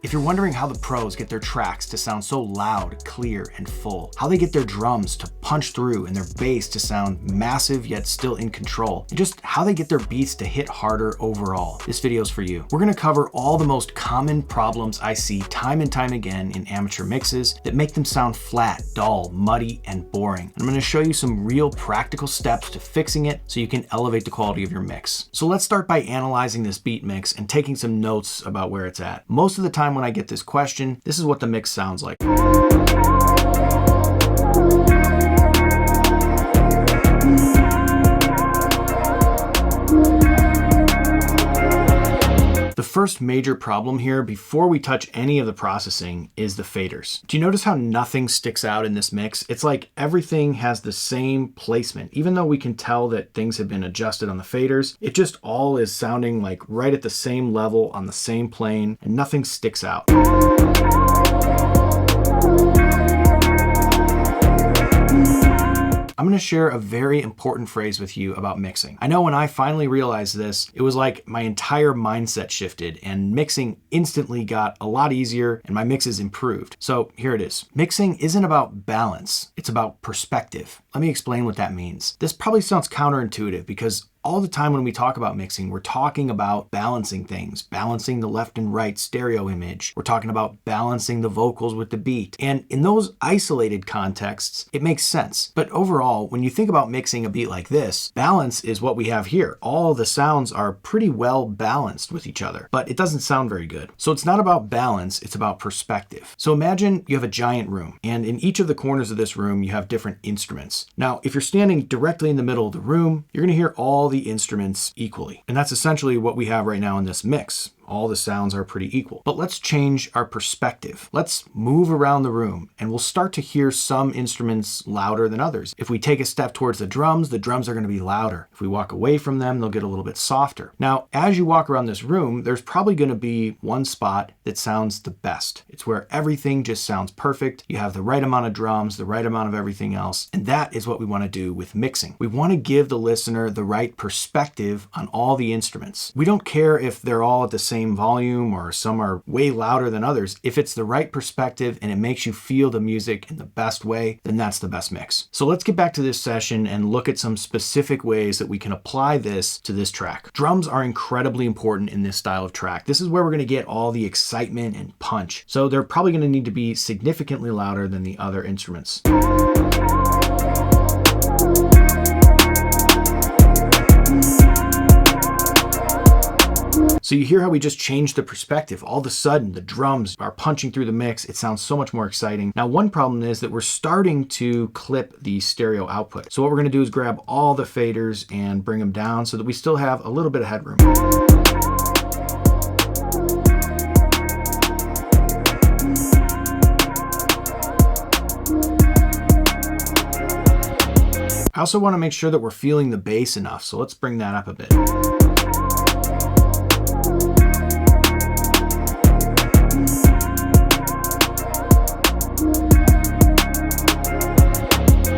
If you're wondering how the pros get their tracks to sound so loud, clear, and full, how they get their drums to punch through and their bass to sound massive yet still in control, and just how they get their beats to hit harder overall, this video's for you. We're gonna cover all the most common problems I see time and time again in amateur mixes that make them sound flat, dull, muddy, and boring. And I'm gonna show you some real practical steps to fixing it so you can elevate the quality of your mix. So let's start by analyzing this beat mix and taking some notes about where it's at. Most of the time when I get this question, this is what the mix sounds like. The first major problem here, before we touch any of the processing, is the faders. Do you notice how nothing sticks out in this mix? It's like everything has the same placement. Even though we can tell that things have been adjusted on the faders, it just all is sounding like right at the same level on the same plane, and nothing sticks out. I'm gonna share a very important phrase with you about mixing. I know when I finally realized this, it was like my entire mindset shifted and mixing instantly got a lot easier and my mixes improved. So here it is. Mixing isn't about balance, it's about perspective. Let me explain what that means. This probably sounds counterintuitive because all the time when we talk about mixing, we're talking about balancing things, balancing the left and right stereo image. We're talking about balancing the vocals with the beat. And in those isolated contexts, it makes sense. But overall, when you think about mixing a beat like this, balance is what we have here. All the sounds are pretty well balanced with each other, but it doesn't sound very good. So it's not about balance, it's about perspective. So imagine you have a giant room, and in each of the corners of this room, you have different instruments. Now, if you're standing directly in the middle of the room, you're gonna hear all the instruments equally. And that's essentially what we have right now in this mix. All the sounds are pretty equal. But let's change our perspective. Let's move around the room and we'll start to hear some instruments louder than others. If we take a step towards the drums are going to be louder. If we walk away from them, they'll get a little bit softer. Now, as you walk around this room, there's probably going to be one spot that sounds the best. It's where everything just sounds perfect. You have the right amount of drums, the right amount of everything else. And that is what we want to do with mixing. We want to give the listener the right perspective on all the instruments. We don't care if they're all at the same volume or some are way louder than others. If it's the right perspective and it makes you feel the music in the best way, then that's the best mix. So let's get back to this session and look at some specific ways that we can apply this to this track. Drums are incredibly important in this style of track. This is where we're going to get all the excitement and punch. So they're probably going to need to be significantly louder than the other instruments. So you hear how we just changed the perspective. All of a sudden, the drums are punching through the mix. It sounds so much more exciting. Now, one problem is that we're starting to clip the stereo output. So what we're gonna do is grab all the faders and bring them down so that we still have a little bit of headroom. I also wanna make sure that we're feeling the bass enough. So let's bring that up a bit.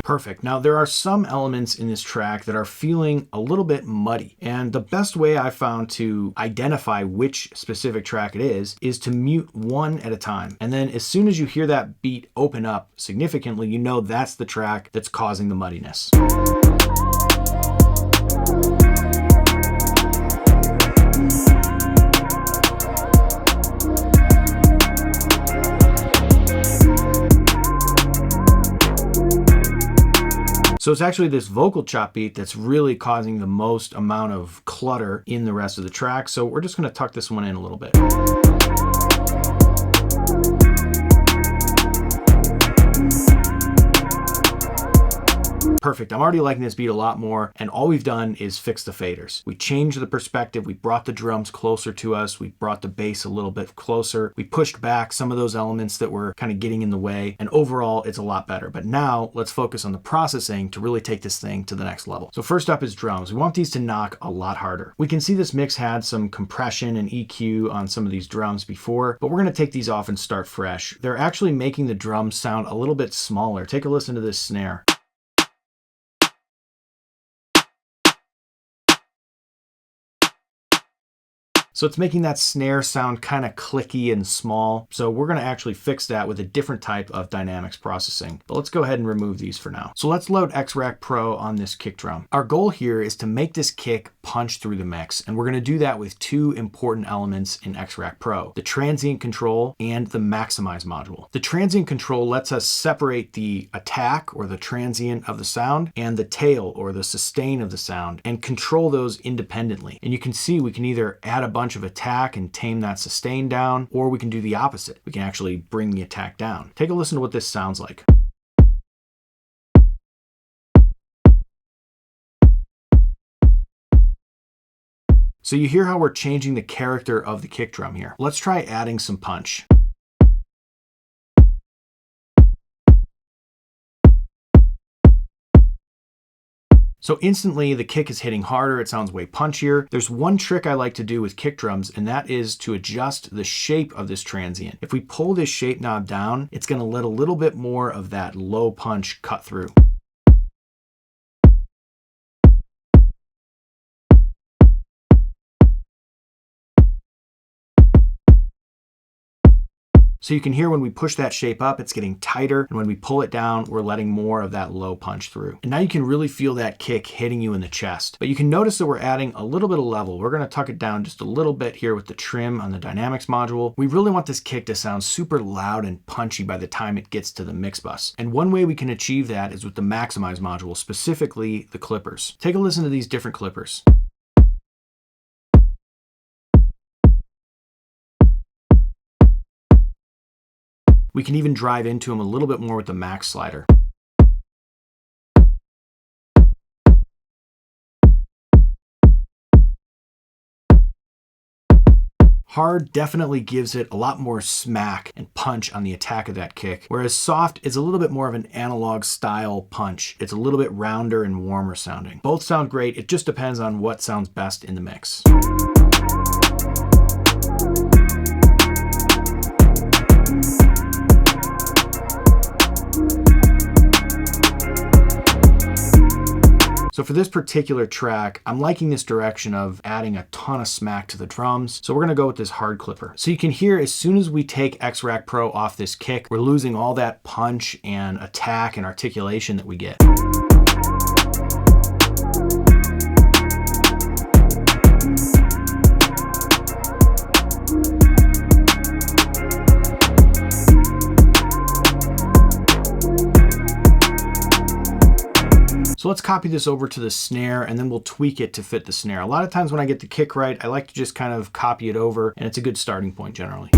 Perfect. Now there are some elements in this track that are feeling a little bit muddy. And the best way I found to identify which specific track it is to mute one at a time. And then as soon as you hear that beat open up significantly, you know that's the track that's causing the muddiness. So it's actually this vocal chop beat that's really causing the most amount of clutter in the rest of the track. So we're just going to tuck this one in a little bit. Perfect. I'm already liking this beat a lot more, and all we've done is fix the faders. We changed the perspective, we brought the drums closer to us, we brought the bass a little bit closer, we pushed back some of those elements that were kind of getting in the way, and overall it's a lot better. But now let's focus on the processing to really take this thing to the next level. So first up is drums. We want these to knock a lot harder. We can see this mix had some compression and EQ on some of these drums before, but we're going to take these off and start fresh. They're actually making the drums sound a little bit smaller. Take a listen to this snare. So it's making that snare sound kind of clicky and small. So we're gonna actually fix that with a different type of dynamics processing. But let's go ahead and remove these for now. So let's load X-Rack Pro on this kick drum. Our goal here is to make this kick punch through the mix. And we're gonna do that with two important elements in X-Rack Pro, the transient control and the maximize module. The transient control lets us separate the attack or the transient of the sound and the tail or the sustain of the sound and control those independently. And you can see we can either add a bunch of attack and tame that sustain down, or we can do the opposite. We can actually bring the attack down. Take a listen to what this sounds like. So you hear how we're changing the character of the kick drum here. Let's try adding some punch. So instantly the kick is hitting harder, it sounds way punchier. There's one trick I like to do with kick drums, and that is to adjust the shape of this transient. If we pull this shape knob down, it's gonna let a little bit more of that low punch cut through. So you can hear when we push that shape up, it's getting tighter. And when we pull it down, we're letting more of that low punch through. And now you can really feel that kick hitting you in the chest. But you can notice that we're adding a little bit of level. We're gonna tuck it down just a little bit here with the trim on the dynamics module. We really want this kick to sound super loud and punchy by the time it gets to the MixBus. And one way we can achieve that is with the maximize module, specifically the clippers. Take a listen to these different clippers. We can even drive into them a little bit more with the max slider. Hard definitely gives it a lot more smack and punch on the attack of that kick, whereas soft is a little bit more of an analog style punch. It's a little bit rounder and warmer sounding. Both sound great, it just depends on what sounds best in the mix. So for this particular track, I'm liking this direction of adding a ton of smack to the drums. So we're gonna go with this hard clipper. So you can hear as soon as we take X-Rack Pro off this kick, we're losing all that punch and attack and articulation that we get. So let's copy this over to the snare and then we'll tweak it to fit the snare. A lot of times when I get the kick right, I like to just kind of copy it over, and it's a good starting point generally.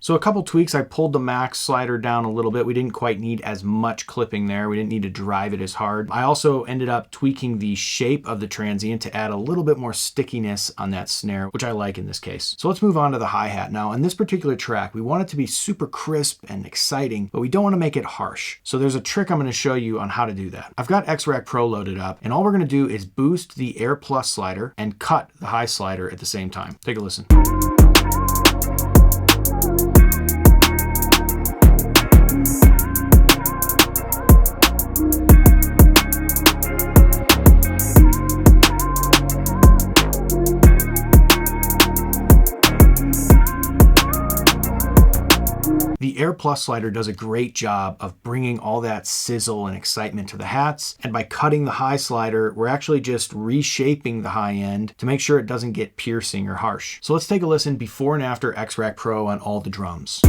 So a couple tweaks, I pulled the max slider down a little bit. We didn't quite need as much clipping there. We didn't need to drive it as hard. I also ended up tweaking the shape of the transient to add a little bit more stickiness on that snare, which I like in this case. So let's move on to the hi-hat. Now in this particular track, we want it to be super crisp and exciting, but we don't want to make it harsh. So there's a trick I'm going to show you on how to do that. I've got X-Rack Pro loaded up, and all we're going to do is boost the Air Plus slider and cut the high slider at the same time. Take a listen. The Air Plus slider does a great job of bringing all that sizzle and excitement to the hats. And by cutting the high slider, we're actually just reshaping the high end to make sure it doesn't get piercing or harsh. So let's take a listen before and after X-Rack Pro on all the drums.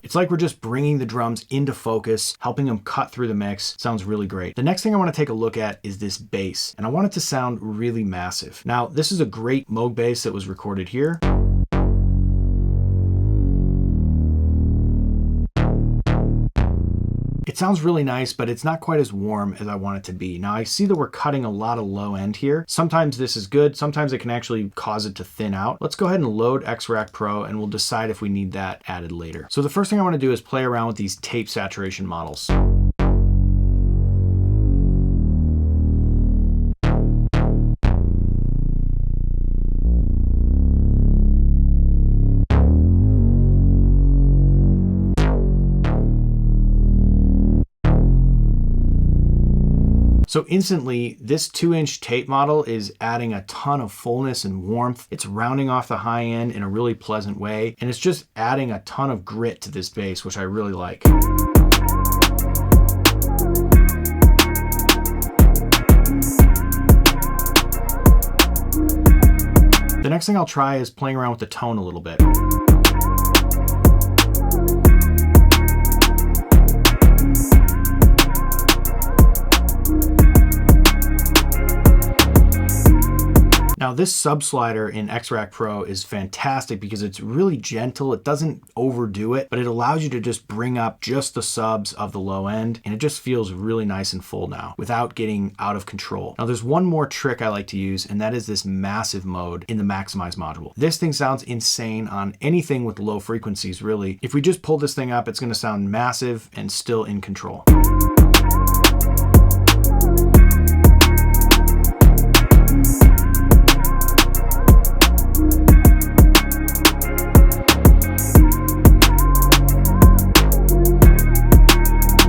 It's like we're just bringing the drums into focus, helping them cut through the mix. Sounds really great. The next thing I want to take a look at is this bass, and I want it to sound really massive. Now, this is a great Moog bass that was recorded here. It sounds really nice, but it's not quite as warm as I want it to be. Now I see that we're cutting a lot of low end here. Sometimes this is good. Sometimes it can actually cause it to thin out. Let's go ahead and load XRack Pro and we'll decide if we need that added later. So the first thing I want to do is play around with these tape saturation models. So instantly, this 2-inch tape model is adding a ton of fullness and warmth. It's rounding off the high end in a really pleasant way, and it's just adding a ton of grit to this bass, which I really like. The next thing I'll try is playing around with the tone a little bit. Now this sub slider in XRack Pro is fantastic because it's really gentle. It doesn't overdo it, but it allows you to just bring up just the subs of the low end, and it just feels really nice and full now without getting out of control. Now there's one more trick I like to use, and that is this massive mode in the maximize module. This thing sounds insane on anything with low frequencies, really. If we just pull this thing up, it's going to sound massive and still in control.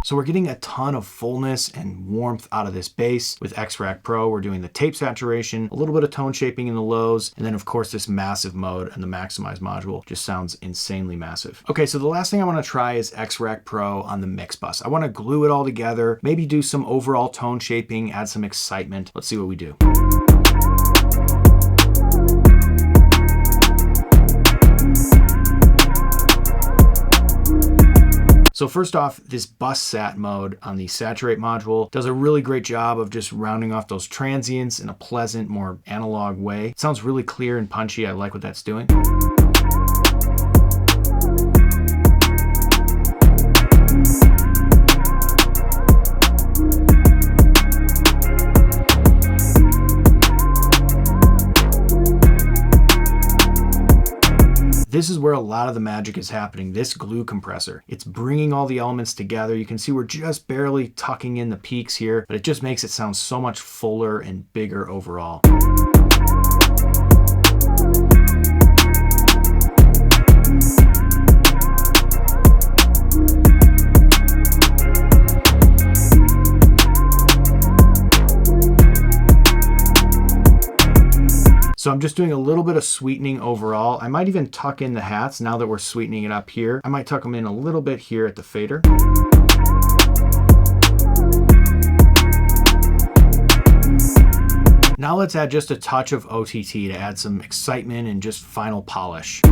So we're getting a ton of fullness and warmth out of this bass with XRack Pro. We're doing the tape saturation, a little bit of tone shaping in the lows, and then of course this massive mode and the maximize module just sounds insanely massive. Okay, so the last thing I want to try is XRack Pro on the MixBus. I want to glue it all together, maybe do some overall tone shaping, add some excitement. Let's see what we do. So first off, this bus sat mode on the saturate module does a really great job of just rounding off those transients in a pleasant, more analog way. It sounds really clear and punchy. I like what that's doing. This is where a lot of the magic is happening, this glue compressor. It's bringing all the elements together. You can see we're just barely tucking in the peaks here, but it just makes it sound so much fuller and bigger overall. So I'm just doing a little bit of sweetening overall. I might even tuck in the hats now that we're sweetening it up here. I might tuck them in a little bit here at the fader. Now let's add just a touch of OTT to add some excitement and just final polish.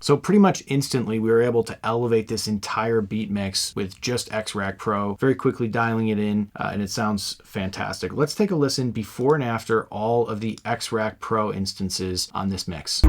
So pretty much instantly, we were able to elevate this entire beat mix with just XRack Pro, very quickly dialing it in, and it sounds fantastic. Let's take a listen before and after all of the XRack Pro instances on this mix.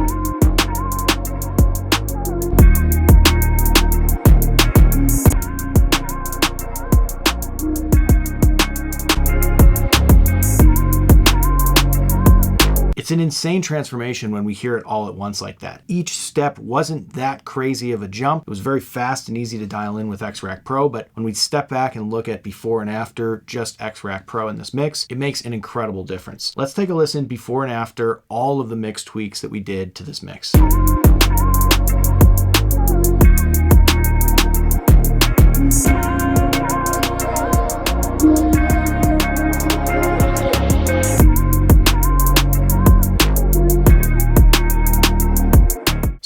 It's an insane transformation when we hear it all at once like that. Each step wasn't that crazy of a jump. It was very fast and easy to dial in with XRack Pro, but when we step back and look at before and after just XRack Pro in this mix, it makes an incredible difference. Let's take a listen before and after all of the mix tweaks that we did to this mix.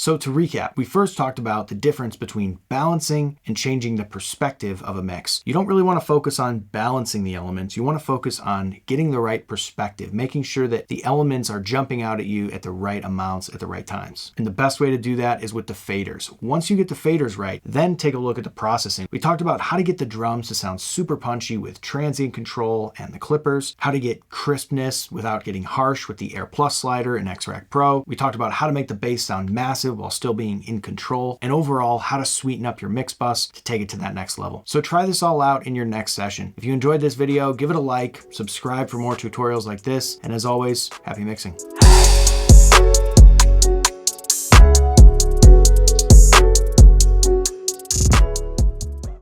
So to recap, we first talked about the difference between balancing and changing the perspective of a mix. You don't really want to focus on balancing the elements. You want to focus on getting the right perspective, making sure that the elements are jumping out at you at the right amounts at the right times. And the best way to do that is with the faders. Once you get the faders right, then take a look at the processing. We talked about how to get the drums to sound super punchy with transient control and the clippers, how to get crispness without getting harsh with the Air Plus slider and X-Rack Pro. We talked about how to make the bass sound massive while still being in control, and overall how to sweeten up your MixBus to take it to that next level. So try this all out in your next session. If you enjoyed this video, give it a like, subscribe for more tutorials like this, and as always, happy mixing.